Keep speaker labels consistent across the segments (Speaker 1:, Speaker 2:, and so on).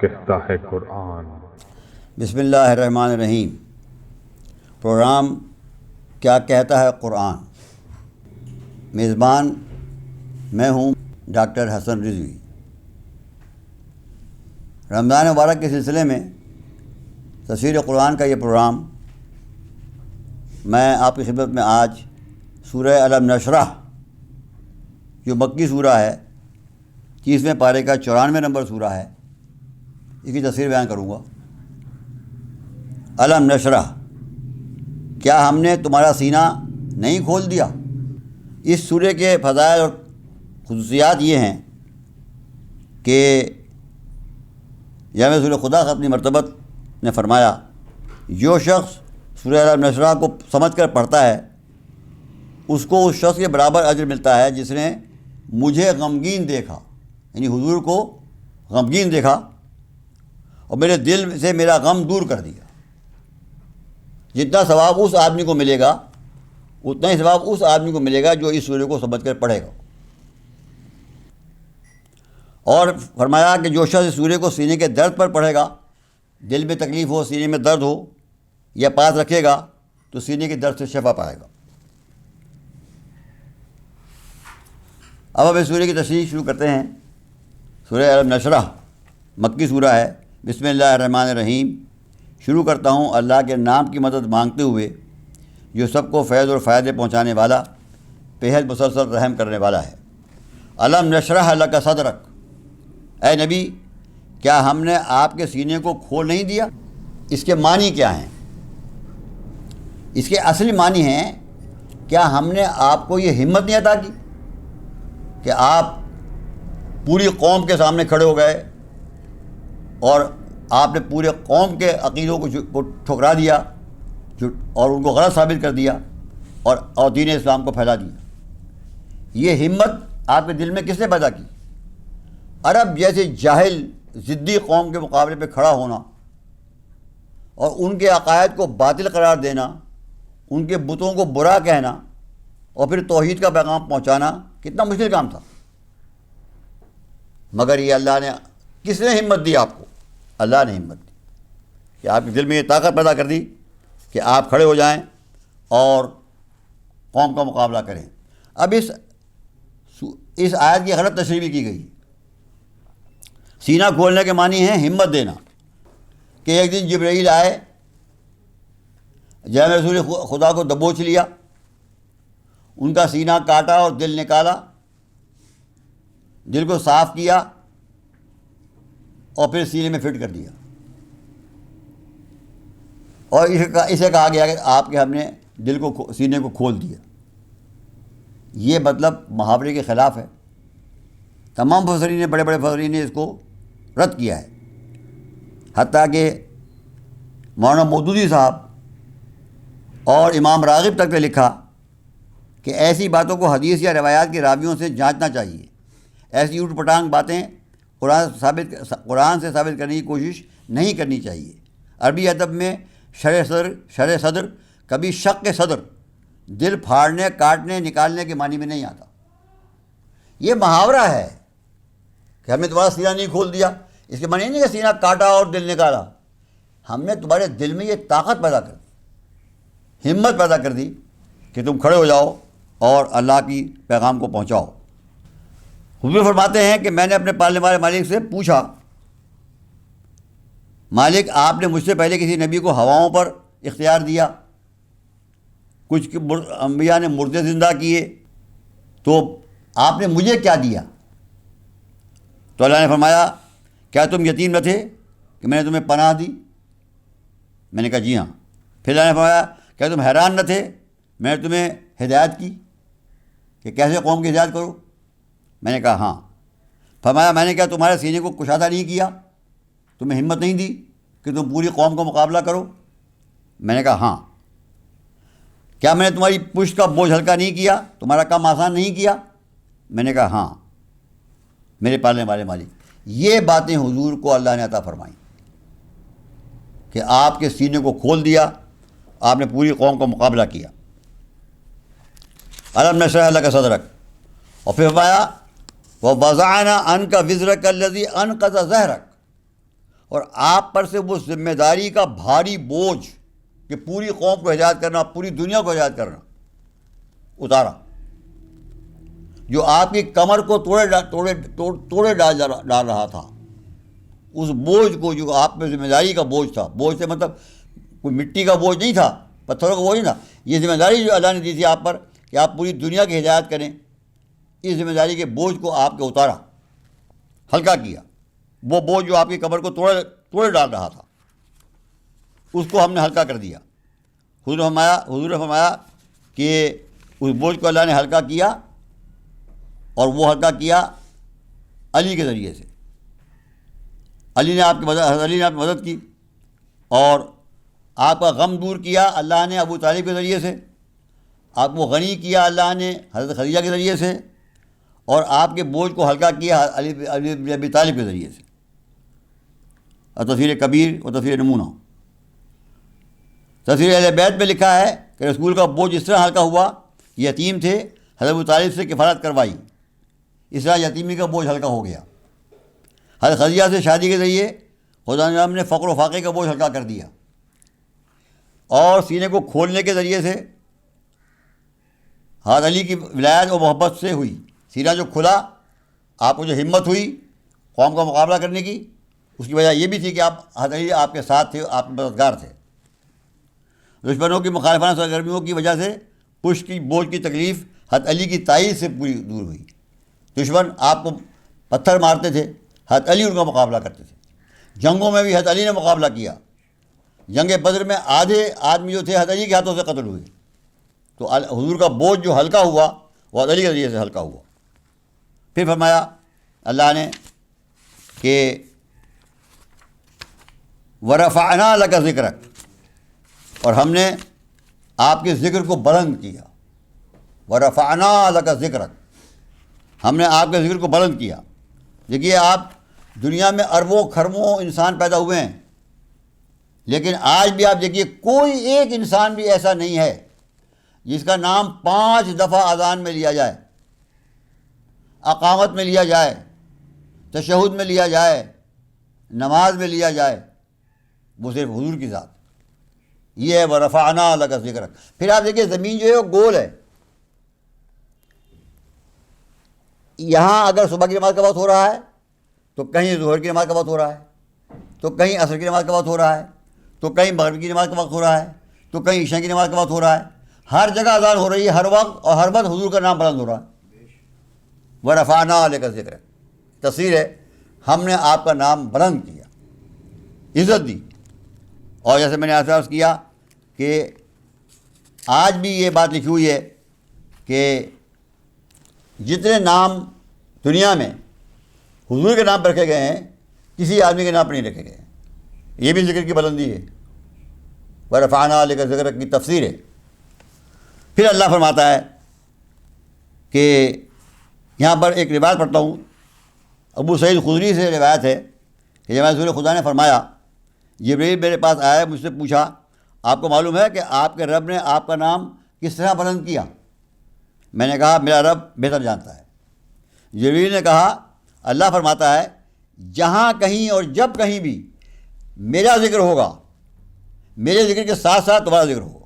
Speaker 1: کہتا ہے قرآن۔
Speaker 2: بسم اللہ الرحمن الرحیم۔ پروگرام کیا کہتا ہے قرآن۔ میزبان میں ہوں ڈاکٹر حسن رضوی۔ رمضان مبارک کے سلسلے میں تفسیر قرآن کا یہ پروگرام میں آپ کی خدمت میں آج سورہ الم نشرح جو مکی سورہ ہے، 30ویں پارے کا 94 نمبر سورہ ہے، اس کی تفسیر بیان کروں گا۔ الم نشرح، کیا ہم نے تمہارا سینہ نہیں کھول دیا؟ اس سورہ کے فضائل اور خصوصیات یہ ہیں کہ جامع رسول خدا ختم مرتبت نے فرمایا، جو شخص سورہ الم نشرح کو سمجھ کر پڑھتا ہے اس کو اس شخص کے برابر اجر ملتا ہے جس نے مجھے غمگین دیکھا، یعنی حضور کو غمگین دیکھا اور میرے دل سے میرا غم دور کر دیا۔ جتنا ثواب اس آدمی کو ملے گا اتنا ہی ثواب اس آدمی کو ملے گا جو اس سورہ کو سمجھ کر پڑھے گا۔ اور فرمایا کہ جو شخص اس سورہ کو سینے کے درد پر پڑھے گا، دل میں تکلیف ہو، سینے میں درد ہو، یا پاس رکھے گا تو سینے کے درد سے شفا پائے گا۔ اب ہم اس سورہ کی تشریح شروع کرتے ہیں۔ سورہ الم نشرح مکی سورہ ہے۔ بسم اللہ الرحمن الرحیم۔ شروع کرتا ہوں اللہ کے نام کی مدد مانگتے ہوئے جو سب کو فیض اور فائدے پہنچانے والا، بے حد مسلسل رحم کرنے والا ہے۔ الم نشرح لک صدرک، اے نبی کیا ہم نے آپ کے سینے کو کھول نہیں دیا؟ اس کے معنی کیا ہیں؟ اس کے اصلی معنی ہیں، کیا ہم نے آپ کو یہ ہمت نہیں عطا کی کہ آپ پوری قوم کے سامنے کھڑے ہو گئے اور آپ نے پورے قوم کے عقیدوں کو ٹھکرا دیا اور ان کو غلط ثابت کر دیا اور دین اسلام کو پھیلا دیا؟ یہ ہمت آپ کے دل میں کس نے پیدا کی؟ عرب جیسے جاہل ضدی قوم کے مقابلے پہ کھڑا ہونا اور ان کے عقائد کو باطل قرار دینا، ان کے بتوں کو برا کہنا اور پھر توحید کا پیغام پہنچانا کتنا مشکل کام تھا۔ مگر یہ اللہ نے، کس نے ہمت دی آپ کو؟ اللہ نے ہمت دی کہ آپ کے دل میں یہ طاقت پیدا کر دی کہ آپ کھڑے ہو جائیں اور قوم کا مقابلہ کریں۔ اب اس آیت کی غلط تشریح بھی کی گئی ہے۔ سینہ کھولنے کے معنی ہیں ہمت دینا، کہ ایک دن جبرائیل آئے، جامع رسول خدا کو دبوچ لیا، ان کا سینہ کاٹا اور دل نکالا، دل کو صاف کیا اور پھر سینے میں فٹ کر دیا، اور اسے کہا گیا کہ آپ کے ہم نے دل کو، سینے کو کھول دیا۔ یہ مطلب محاورے کے خلاف ہے۔ تمام مفسرین نے، بڑے بڑے مفسرین نے اس کو رد کیا ہے، حتیٰ کہ مولانا مودودی صاحب اور امام راغب تک نے لکھا کہ ایسی باتوں کو حدیث یا روایات کے راویوں سے جانچنا چاہیے۔ ایسی اوٹ پٹانگ باتیں قرآن سے ثابت کرنے کی کوشش نہیں کرنی چاہیے۔ عربی ادب میں شرح صدر کبھی شق صدر، دل پھاڑنے، کاٹنے، نکالنے کے معنی میں نہیں آتا۔ یہ محاورہ ہے کہ ہم نے تمہارا سینہ نہیں کھول دیا، اس کے معنی نہیں کہ سینہ کاٹا اور دل نکالا۔ ہم نے تمہارے دل میں یہ طاقت پیدا کر دی، ہمت پیدا کر دی کہ تم کھڑے ہو جاؤ اور اللہ کی پیغام کو پہنچاؤ۔ حضور فرماتے ہیں کہ میں نے اپنے پالنے والے مالک سے پوچھا، مالک آپ نے مجھ سے پہلے کسی نبی کو ہواؤں پر اختیار دیا، کچھ انبیاء نے مردے زندہ کیے، تو آپ نے مجھے کیا دیا؟ تو اللہ نے فرمایا، کیا تم یتیم نہ تھے کہ میں نے تمہیں پناہ دی؟ میں نے کہا جی ہاں۔ پھر اللہ نے فرمایا، کیا تم حیران نہ تھے میں نے تمہیں ہدایت کی کہ کیسے قوم کی ہدایت کرو؟ میں نے کہا ہاں۔ فرمایا، میں نے کیا تمہارے سینے کو کشادہ نہیں کیا، تمہیں ہمت نہیں دی کہ تم پوری قوم کا مقابلہ کرو؟ میں نے کہا ہاں۔ کیا میں نے تمہاری پشت کا بوجھ ہلکا نہیں کیا، تمہارا کام آسان نہیں کیا؟ میں نے کہا ہاں میرے پالنے والے مالک۔ یہ باتیں حضور کو اللہ نے عطا فرمائیں کہ آپ کے سینے کو کھول دیا، آپ نے پوری قوم کا مقابلہ کیا۔ الم نشرح لک صدرک، اور پھر فرمایا وَوَضَعْنَا عَنْكَ وِزْرَكَ الَّذِي أَنْقَضَ ظَهْرَكَ، اور آپ پر سے وہ ذمہ داری کا بھاری بوجھ کہ پوری قوم کو ہدایت کرنا، پوری دنیا کو ہدایت کرنا، اتارا، جو آپ کی کمر کو توڑے ڈال رہا تھا، اس بوجھ کو، جو آپ پہ ذمہ داری کا بوجھ تھا، بوجھ سے مطلب کوئی مٹی کا بوجھ نہیں تھا، پتھروں کا بوجھ نہیں تھا، یہ ذمہ داری جو اللہ نے دی تھی آپ پر کہ آپ پوری دنیا کی ہدایت کریں، اس ذمہ داری کے بوجھ کو آپ کے اتارا، ہلکا کیا۔ وہ بوجھ جو آپ کی کمر کو توڑے ڈال رہا تھا، اس کو ہم نے ہلکا کر دیا۔ حضور نے فرمایا کہ اس بوجھ کو اللہ نے ہلکا کیا، اور وہ ہلکا کیا علی کے ذریعے سے۔ علی نے آپ کی مدد کی، اور آپ کا غم دور کیا اللہ نے ابو طالب کے ذریعے سے، آپ کو غنی کیا اللہ نے حضرت خدیجہ کے ذریعے سے، اور آپ کے بوجھ کو ہلکا کیا علی بن ابی طالب کے ذریعے سے۔ اور تفسیر کبیر اور تفسیر نمونہ، تفسیر اہل بیت میں لکھا ہے کہ رسول کا بوجھ اس طرح ہلکا ہوا، یتیم تھے، حضرت ابو طالب سے کفالت کروائی، اس طرح یتیمی کا بوجھ ہلکا ہو گیا۔ حضرت خدیجہ سے شادی کے ذریعے خدا نے نے فقر و فاقے کا بوجھ ہلکا کر دیا، اور سینے کو کھولنے کے ذریعے سے حضرت علی کی ولایت و محبت سے ہوئی۔ سینہ جو کھلا، آپ کو جو ہمت ہوئی قوم کا مقابلہ کرنے کی، اس کی وجہ یہ بھی تھی کہ حضرت علی آپ کے ساتھ تھے، آپ کے مددگار تھے۔ دشمنوں کی مخالفانہ سرگرمیوں کی وجہ سے پشت کی بوجھ کی تکلیف حضرت علی کی تائید سے پوری دور ہوئی۔ دشمن آپ کو پتھر مارتے تھے، حضرت علی ان کا مقابلہ کرتے تھے۔ جنگوں میں بھی حضرت علی نے مقابلہ کیا۔ جنگ بدر میں آدھے آدمی جو تھے حضرت علی کے ہاتھوں سے قتل ہوئے۔ تو حضور کا بوجھ جو ہلکا ہوا وہ حضرت علی کے ذریعے سے ہلکا ہوا۔ پھر فرمایا اللہ نے کہ وَرَفَعْنَا لَكَ ذِكْرَكَ، اور ہم نے آپ کے ذکر کو بلند کیا۔ وَرَفَعْنَا لَكَ ذِكْرَكَ، ہم نے آپ کے ذکر کو بلند کیا۔ دیکھیے، آپ دنیا میں اربوں کھربوں انسان پیدا ہوئے ہیں، لیکن آج بھی آپ دیکھیے کوئی ایک انسان بھی ایسا نہیں ہے جس کا نام 5 دفعہ اذان میں لیا جائے، اقامت میں لیا جائے، تشہد میں لیا جائے، نماز میں لیا جائے، وہ صرف حضور کی ذات۔ یہ ہے وَرَفَعْنَا لَكَ ذِكْرَكَ۔ پھر آپ دیکھیے زمین جو ہے وہ گول ہے، یہاں اگر صبح کی نماز کا وقت ہو رہا ہے تو کہیں ظہر کی نماز کا وقت ہو رہا ہے، تو کہیں عصر کی نماز کا وقت ہو رہا ہے، تو کہیں مغرب کی نماز کا وقت ہو رہا ہے، تو کہیں عشاء کی نماز کا وقت ہو رہا ہے۔ ہر جگہ اذان ہو رہی ہے، ہر وقت، اور ہر وقت حضور کا نام بلند ہو رہا ہے۔ وَرَفَعْنَا لَكَ ذِكْرَكَ، تفسیر ہے ہم نے آپ کا نام بلند کیا، عزت دی۔ اور جیسے میں نے احساس کیا کہ آج بھی یہ بات لکھی ہوئی ہے کہ جتنے نام دنیا میں حضور کے نام پر رکھے گئے ہیں، کسی آدمی کے نام پر نہیں رکھے گئے ہیں۔ یہ بھی ذکر کی بلندی ہے، وَرَفَعْنَا لَكَ ذِكْرَكَ کی تفسیر ہے۔ پھر اللہ فرماتا ہے کہ یہاں پر ایک روایت پڑھتا ہوں، ابو سعید خدری سے روایت ہے کہ جب رسول خدا نے فرمایا، جبریل میرے پاس آیا، مجھ سے پوچھا آپ کو معلوم ہے کہ آپ کے رب نے آپ کا نام کس طرح بلند کیا؟ میں نے کہا میرا رب بہتر جانتا ہے۔ جبریل نے کہا اللہ فرماتا ہے جہاں کہیں اور جب کہیں بھی میرا ذکر ہوگا، میرے ذکر کے ساتھ ساتھ تمہارا ذکر ہوگا،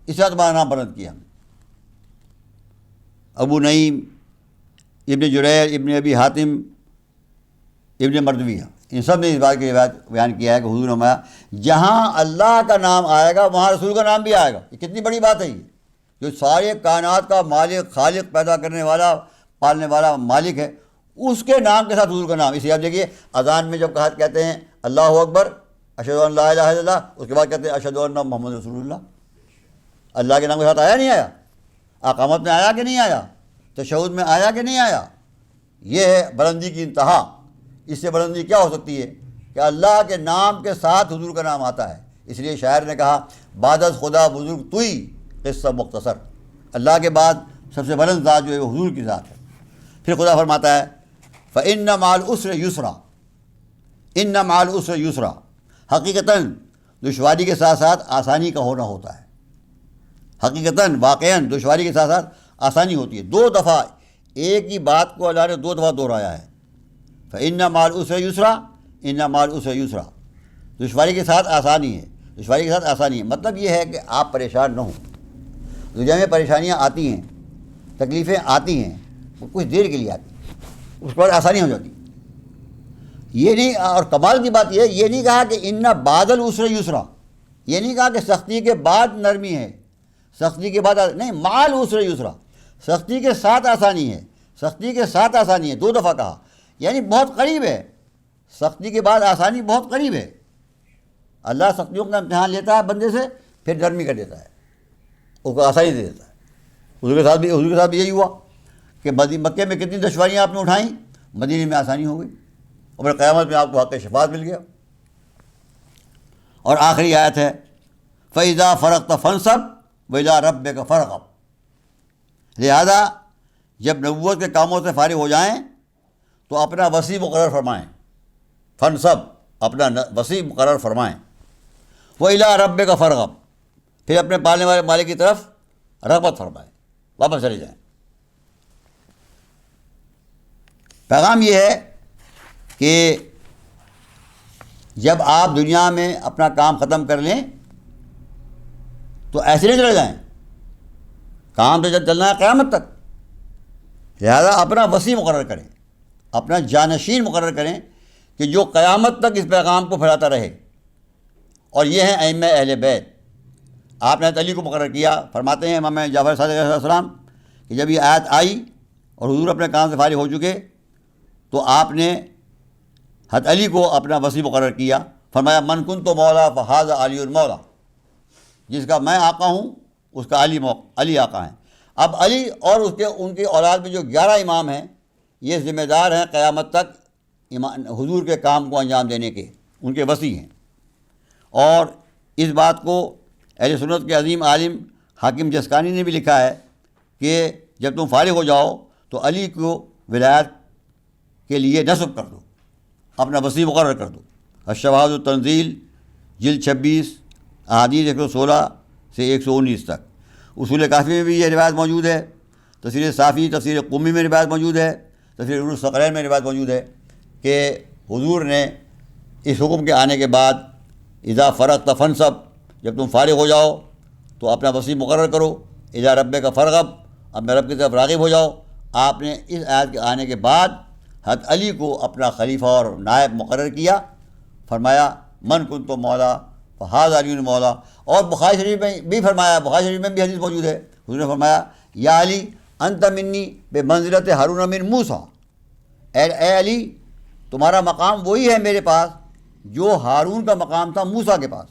Speaker 2: اس طرح تمہارا نام بلند کیا۔ ابو نعیم، ابن جریر، ابن ابی حاتم، ابن مردویہ، ان سب نے اس بات کی روایت بیان کیا ہے کہ حضور نے فرمایا جہاں اللہ کا نام آئے گا وہاں رسول کا نام بھی آئے گا۔ یہ کتنی بڑی بات ہے، یہ جو سارے کائنات کا مالک، خالق، پیدا کرنے والا، پالنے والا مالک ہے، اس کے نام کے ساتھ حضور کا نام۔ اسی آپ دیکھیے اذان میں جب کہتے ہیں اللہ اکبر، اشہد ان لا الہ الا اللہ، اس کے بعد کہتے ہیں اشہد ان محمد رسول اللہ۔ اللہ کے نام کے ساتھ آیا نہیں آیا؟ اقامت میں آیا کہ نہیں آیا؟ تشہد میں آیا کہ نہیں آیا؟ یہ ہے بلندی کی انتہا۔ اس سے بلندی کیا ہو سکتی ہے کہ اللہ کے نام کے ساتھ حضور کا نام آتا ہے۔ اس لیے شاعر نے کہا بعد از خدا بزرگ توئی قصہ مختصر، اللہ کے بعد سب سے بلند ذات جو ہے وہ حضور کی ذات ہے۔ پھر خدا فرماتا ہے فَإِنَّ مَعَ الْعُسْرِ يُسْرًا، إِنَّ مَعَ الْعُسْرِ يُسْرًا، حقیقتاً دشواری کے ساتھ ساتھ آسانی کا ہونا ہوتا ہے۔ حقیقتاً واقعاً دشواری کے ساتھ ساتھ آسانی ہوتی ہے۔ 2 دفعہ ایک ہی بات کو اللہ نے 2 دفعہ دہرایا ہے، فَإِنَّ مَعَ الْعُسْرِ يُسْرًا، ان مع العسر یسرا، دشواری کے ساتھ آسانی ہے، دشواری کے ساتھ آسانی ہے، مطلب یہ ہے کہ آپ پریشان نہ ہوں۔ دنیا میں پریشانیاں آتی ہیں، تکلیفیں آتی ہیں، وہ کچھ دیر کے لیے آتی ہیں، اس کے بعد آسانی ہو جاتی ہے۔ یہ نہیں، اور کمال کی بات یہ نہیں کہا کہ ان بعد العسر یسرا، یہ نہیں کہا کہ سختی کے بعد نرمی ہے، سختی کے بعد نہیں، مع العسر یسرا، سختی کے ساتھ آسانی ہے، سختی کے ساتھ آسانی ہے، 2 دفعہ کہا، یعنی بہت قریب ہے، سختی کے بعد آسانی بہت قریب ہے۔ اللہ سختیوں کا امتحان لیتا ہے بندے سے، پھر نرمی کر دیتا ہے، اس کو آسانی دے دیتا ہے۔ حضور کے ساتھ بھی یہی ہوا کہ مکے میں کتنی دشواریاں آپ نے اٹھائیں، مدینے میں آسانی ہو گئی، اور پھر قیامت میں آپ کو حق شفاعت مل گیا۔ اور آخری آیت ہے فَإِذَا فَرَغْتَ فَانصَبْ وَإِلَىٰ رَبِّكَ فَارْغَب، لہذا جب نبوت کے کاموں سے فارغ ہو جائیں تو اپنا وسیع مقرر فرمائیں، فنصب، اپنا وسیع مقرر فرمائیں، وَإِلَىٰ رَبِّكَ فَارْغَب، پھر اپنے پالنے والے مالک کی طرف رغبت فرمائیں، واپس چلے جائیں۔ پیغام یہ ہے کہ جب آپ دنیا میں اپنا کام ختم کر لیں تو ایسے نہیں چلے جائیں، کام تو جب چلنا ہے قیامت تک، لہذا اپنا وسیع مقرر کریں، اپنا جانشین مقرر کریں کہ جو قیامت تک اس پیغام کو پھیلاتا رہے، اور یہ ہیں ائمہ اہل بیت۔ آپ نے حضرت علی کو مقرر کیا، فرماتے ہیں امام جعفر صادق علیہ السلام کہ جب یہ آیت آئی اور حضور اپنے کام سے فارغ ہو چکے تو آپ نے حضرت علی کو اپنا وسیع مقرر کیا، فرمایا من کنت مولا فہذا علی المولا، جس کا میں آقا ہوں اس کا علی آقا ہیں۔ اب علی اور ان کی اولاد میں جو 11 امام ہیں یہ ذمہ دار ہیں قیامت تک حضور کے کام کو انجام دینے کے، ان کے وسیع ہیں۔ اور اس بات کو اہل سنت کے عظیم عالم حاکم جسکانی نے بھی لکھا ہے کہ جب تم فارغ ہو جاؤ تو علی کو ولایت کے لیے نسب کر دو، اپنا وسیع مقرر کر دو۔ الشواہد التنزیل جلد 26 احادیث 116 سے 119 تک۔ اصول کافی میں بھی یہ روایت موجود ہے، تفسیر صافی تفسیر قمی میں روایت موجود ہے، تفسیر الثقلین میں روایت موجود ہے کہ حضور نے اس حکم کے آنے کے بعد اذا فرغت فانصب، جب تم فارغ ہو جاؤ تو اپنا وسیع مقرر کرو، اذا ربک فارغب، اپنے رب کی طرف راغب ہو جاؤ۔ آپ نے اس آیت کے آنے کے بعد حضرت علی کو اپنا خلیفہ اور نائب مقرر کیا، فرمایا من کنت مولا فہذا علی مولا۔ اور بخاری شریف میں بھی فرمایا، بخاری شریف میں بھی حدیث موجود ہے، حضور نے فرمایا یا علی انت منی بمنزلت ہارون من موسیٰ، اے علی تمہارا مقام وہی ہے میرے پاس جو ہارون کا مقام تھا موسیٰ کے پاس۔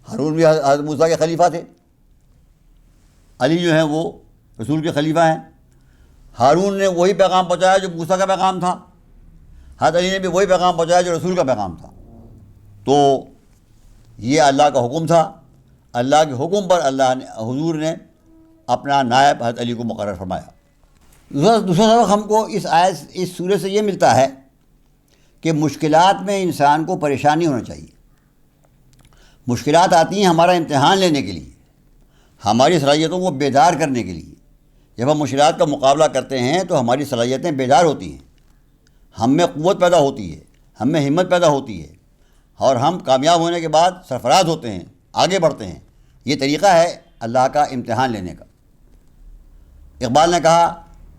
Speaker 2: ہارون بھی حضرت موسیٰ کے خلیفہ تھے، علی جو ہیں وہ رسول کے خلیفہ ہیں۔ ہارون نے وہی پیغام پہنچایا جو موسیٰ کا پیغام تھا، حضرت علی نے بھی وہی پیغام پہنچایا جو رسول کا پیغام تھا۔ تو یہ اللہ کا حکم تھا، اللہ کے حکم پر حضور نے اپنا نائب حضرت علی کو مقرر فرمایا۔ دوسرا سبق ہم کو اس سورہ سے یہ ملتا ہے کہ مشکلات میں انسان کو پریشان نہیں ہونا چاہیے۔ مشکلات آتی ہیں ہمارا امتحان لینے کے لیے، ہماری صلاحیتوں کو بیدار کرنے کے لیے۔ جب ہم مشکلات کا مقابلہ کرتے ہیں تو ہماری صلاحیتیں بیدار ہوتی ہیں، ہم میں قوت پیدا ہوتی ہے، ہم میں ہمت پیدا ہوتی ہے، اور ہم کامیاب ہونے کے بعد سرفراز ہوتے ہیں، آگے بڑھتے ہیں۔ یہ طریقہ ہے اللہ کا امتحان لینے کا۔ اقبال نے کہا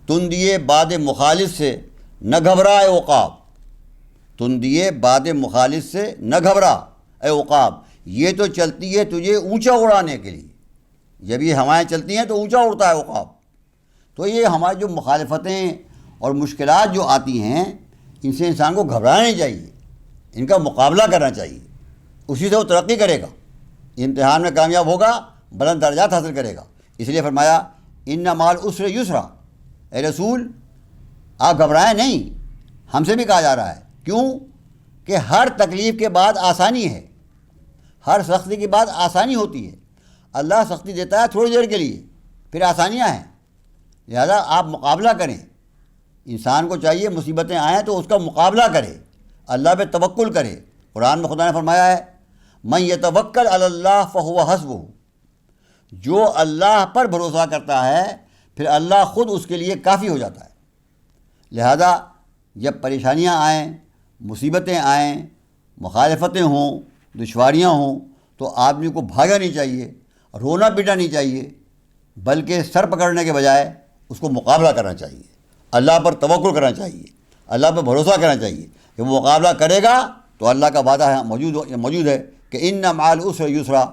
Speaker 2: تندیے باد مخالف سے نہ گھبرا اے عقاب، تندیے باد مخالف سے نہ گھبرا اے عقاب، یہ تو چلتی ہے تجھے اونچا اڑانے کے لیے۔ جب یہ ہوائیں چلتی ہیں تو اونچا اڑتا ہے عقاب۔ تو یہ ہماری جو مخالفتیں اور مشکلات جو آتی ہیں ان سے انسان کو گھبرانا نہیں چاہیے، ان کا مقابلہ کرنا چاہیے، اسی سے وہ ترقی کرے گا، امتحان میں کامیاب ہوگا، بلند درجات حاصل کرے گا۔ اس لیے فرمایا ان مع العسر یسرا، اے رسول آپ گھبرائیں نہیں، ہم سے بھی کہا جا رہا ہے۔ کیوں؟ کہ ہر تکلیف کے بعد آسانی ہے، ہر سختی کے بعد آسانی ہوتی ہے۔ اللہ سختی دیتا ہے تھوڑی دیر کے لیے، پھر آسانیاں ہیں، لہذا آپ مقابلہ کریں۔ انسان کو چاہیے مصیبتیں آئیں تو اس کا مقابلہ کرے، اللہ پہ توکل کرے۔ قرآن میں خدا نے فرمایا ہے من یتوکل علی اللہ فہو حسبہ، جو اللہ پر بھروسہ کرتا ہے پھر اللہ خود اس کے لیے کافی ہو جاتا ہے۔ لہذا جب پریشانیاں آئیں، مصیبتیں آئیں، مخالفتیں ہوں، دشواریاں ہوں تو آدمی کو بھاگنا نہیں چاہیے، رونا پیٹنا نہیں چاہیے، بلکہ سر پکڑنے کے بجائے اس کو مقابلہ کرنا چاہیے، اللہ پر توکل کرنا چاہیے، اللہ پر بھروسہ کرنا چاہیے کہ وہ مقابلہ کرے گا تو اللہ کا وعدہ ہے موجود ہے کہ ان مع العسر یسرا،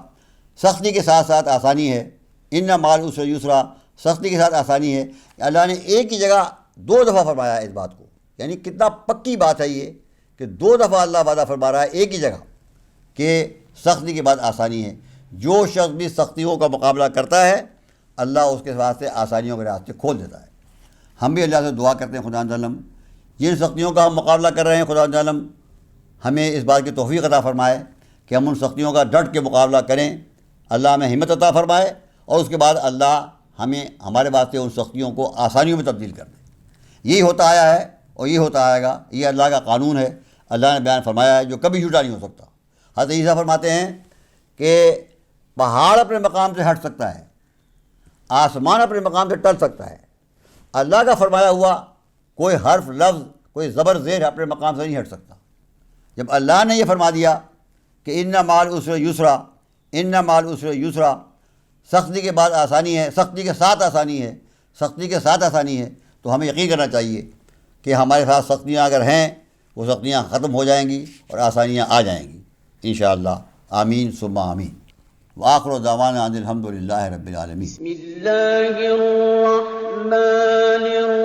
Speaker 2: سختی کے ساتھ ساتھ آسانی ہے، ان مع العسر یسرا، سختی کے ساتھ آسانی ہے۔ اللہ نے ایک ہی جگہ 2 دفعہ فرمایا اس بات کو، یعنی کتنا پکی بات ہے یہ کہ 2 دفعہ اللہ وعدہ فرما رہا ہے ایک ہی جگہ کہ سختی کے بعد آسانی ہے۔ جو شخص بھی سختیوں کا مقابلہ کرتا ہے اللہ اس کے واسطے آسانیوں کے راستے کھول دیتا ہے۔ ہم بھی اللہ سے دعا کرتے ہیں خدا عالم جن سختیوں کا ہم مقابلہ کر رہے ہیں خدا عالم ہمیں اس بات کی توفیق عطا فرمائے کہ ہم ان سختیوں کا ڈٹ کے مقابلہ کریں، اللہ ہمیں ہمت عطا فرمائے اور اس کے بعد اللہ ہمیں ہمارے واسطے ان سختیوں کو آسانیوں میں تبدیل کر دے۔ یہی ہوتا آیا ہے اور یہ ہوتا آئے گا، یہ اللہ کا قانون ہے، اللہ نے بیان فرمایا ہے جو کبھی جھوٹا نہیں ہو سکتا۔ حضرت عیسیٰ فرماتے ہیں کہ پہاڑ اپنے مقام سے ہٹ سکتا ہے، آسمان اپنے مقام سے ٹل سکتا ہے، اللہ کا فرمایا ہوا کوئی حرف لفظ کوئی زبر زیر اپنے مقام سے نہیں ہٹ سکتا۔ جب اللہ نے یہ فرما دیا کہ ان مع العسر یسرا، ان مع العسر یسرا، سختی کے بعد آسانی ہے، سختی کے ساتھ آسانی ہے، سختی کے ساتھ آسانی ہے، تو ہمیں یقین کرنا چاہیے کہ ہمارے ساتھ سختیاں اگر ہیں وہ سختیاں ختم ہو جائیں گی اور آسانیاں آ جائیں گی انشاءاللہ۔ آمین ثم آمین۔ وآخر دعوانا ان الحمد للہ رب العالمین۔
Speaker 3: بسم اللہ الرحمن الرحیم۔